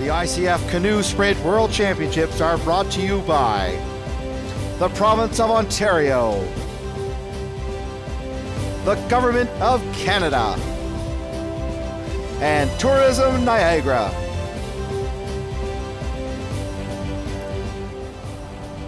The ICF Canoe Sprint World Championships are brought to you by the Province of Ontario, the Government of Canada, and Tourism Niagara.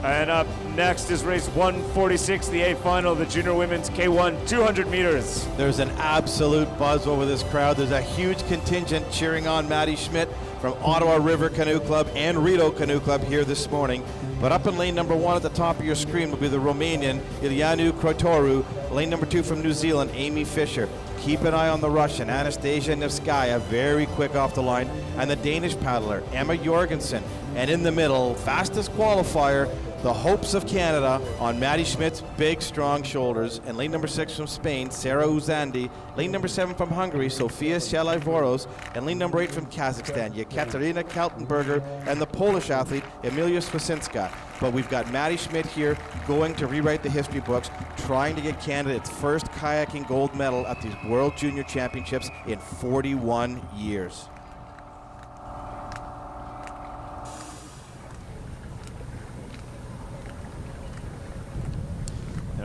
And up next is race 146, the A final of the Junior Women's K1 200 meters. There's an absolute buzz over this crowd. There's a huge contingent cheering on Maddie Schmidt from Ottawa River Canoe Club and Rideau Canoe Club here this morning. But up in lane number 1 at the top of your screen will be the Romanian Ilianu Crotoru. Lane number 2 from New Zealand, Amy Fisher. Keep an eye on the Russian, Anastasia Nevskaya, very quick off the line. And the Danish paddler, Emma Jorgensen. And in the middle, fastest qualifier, the hopes of Canada on Maddie Schmidt's big, strong shoulders. And lane number 6 from Spain, Sarah Uzandi. Lane number 7 from Hungary, Sofia Shalaivoros. And lane number 8 from Kazakhstan, Yekaterina Kaltenberger. And the Polish athlete, Emilia Swasinska. But we've got Maddie Schmidt here going to rewrite the history books, trying to get Canada its first kayaking gold medal at these World Junior Championships in 41 years.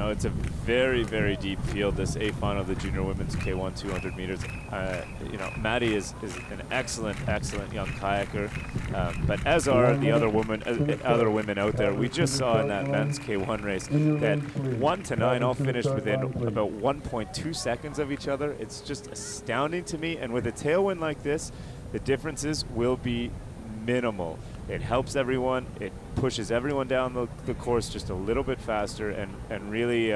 It's a very, very deep field, this A final of the Junior Women's K1 200 meters. Maddie is an excellent young kayaker, but as are the other women out there. We just saw in that men's K1 race that 1 to 9 all finished within about 1.2 seconds of each other. It's just astounding to me, and with a tailwind like this, the differences will be minimal. It helps everyone, it pushes everyone down the course just a little bit faster and really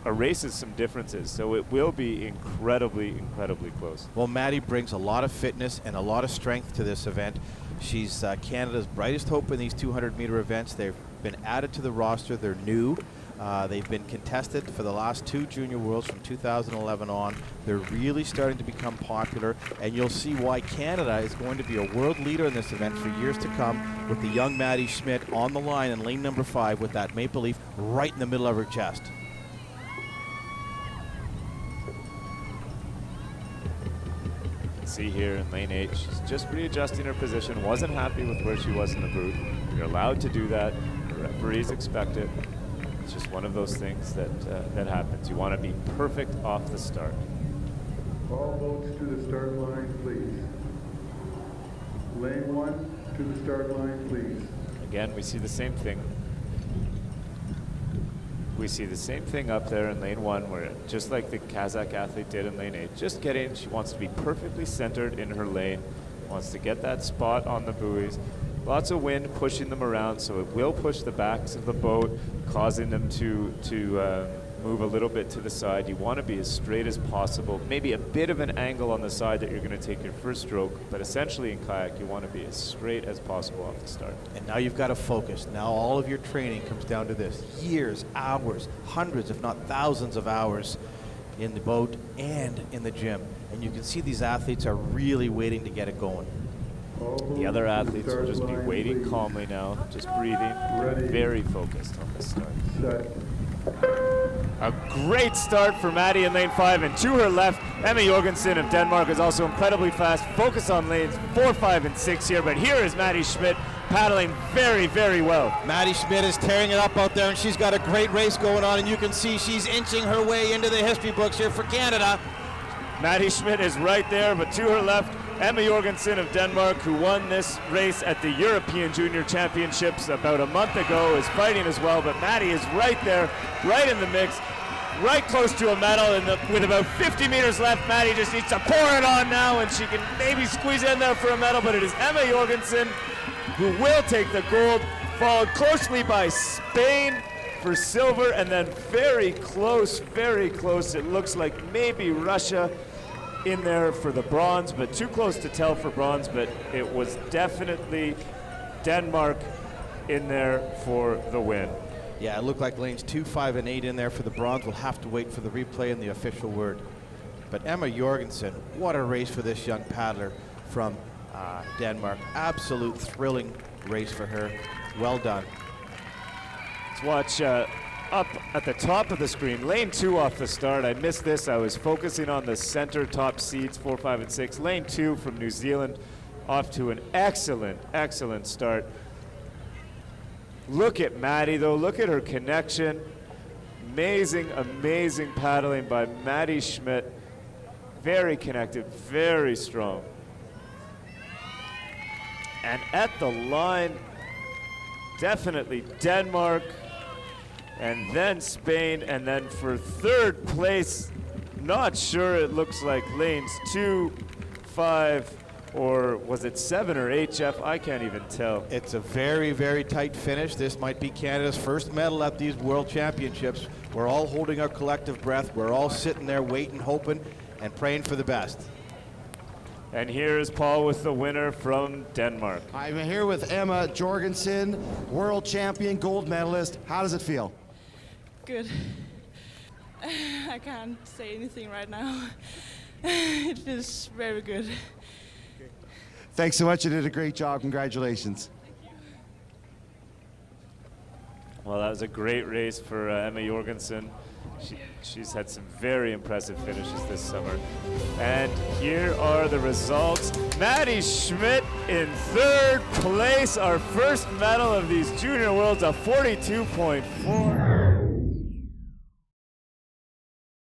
erases some differences. So it will be incredibly close. Well, Maddie brings a lot of fitness and a lot of strength to this event. She's Canada's brightest hope in these 200-meter events. They've been added to the roster. They're new. They've been contested for the last 2 Junior Worlds from 2011 on. They're really starting to become popular, and you'll see why Canada is going to be a world leader in this event for years to come, with the young Maddie Schmidt on the line in lane number 5 with that maple leaf right in the middle of her chest. See here in lane 8, she's just readjusting her position, wasn't happy with where she was in the boot. You're allowed to do that. The referees expect it. It's just one of those things that happens. You want to be perfect off the start. All boats to the start line, please. Lane 1 to the start line, please. Again, we see the same thing. We see the same thing up there in lane 1, where just like the Kazakh athlete did in lane 8, just getting, she wants to be perfectly centered in her lane, wants to get that spot on the buoys. Lots of wind pushing them around, so it will push the backs of the boat, causing them to move a little bit to the side. You want to be as straight as possible, maybe a bit of an angle on the side that you're going to take your first stroke, but essentially in kayak you want to be as straight as possible off the start. And now you've got to focus. Now all of your training comes down to this. Years, hours, hundreds if not thousands of hours in the boat and in the gym. And you can see these athletes are really waiting to get it going. The other athletes will just be waiting calmly now, just breathing, very focused on this start. A great start for Maddie in lane 5, and to her left, Emma Jorgensen of Denmark is also incredibly fast. Focus on lanes 4, 5, and 6 here, but here is Maddie Schmidt paddling very well. Maddie Schmidt is tearing it up out there, and she's got a great race going on, and you can see she's inching her way into the history books here for Canada. Maddie Schmidt is right there, but to her left, Emma Jorgensen of Denmark, who won this race at the European Junior Championships about a month ago, is fighting as well, but Maddie is right there, right in the mix, right close to a medal, and with about 50 meters left, Maddie just needs to pour it on now, and she can maybe squeeze in there for a medal, but it is Emma Jorgensen who will take the gold, followed closely by Spain for silver, and then very close, it looks like maybe Russia in there for the bronze, but too close to tell for bronze, but it was definitely Denmark in there for the win. Yeah, it looked like lanes 2, 5, and 8 in there for the bronze. We'll have to wait for the replay and the official word. But Emma Jorgensen, what a race for this young paddler from Denmark. Absolute thrilling race for her. Well done. Let's watch up at the top of the screen, lane 2 off the start. I missed this. I was focusing on the center top seeds, 4, 5, and 6. Lane 2 from New Zealand, off to an excellent, excellent start. Look at Maddie though, look at her connection. Amazing, amazing paddling by Maddie Schmidt. Very connected, very strong. And at the line, definitely Denmark, and then Spain, and then for third place, not sure, it looks like lanes 2, 5, or was it 7 or 8, Jeff? I can't even tell. It's a very, very tight finish. This might be Canada's first medal at these World Championships. We're all holding our collective breath. We're all sitting there waiting, hoping, and praying for the best. And here is Paul with the winner from Denmark. I'm here with Emma Jorgensen, world champion, gold medalist. How does it feel? Good. I can't say anything right now. It feels very good. Thanks so much. You did a great job. Congratulations. Well, that was a great race for Emma Jorgensen. She's had some very impressive finishes this summer. And here are the results. Maddie Schmidt in third place, our first medal of these Junior Worlds, a 42.4.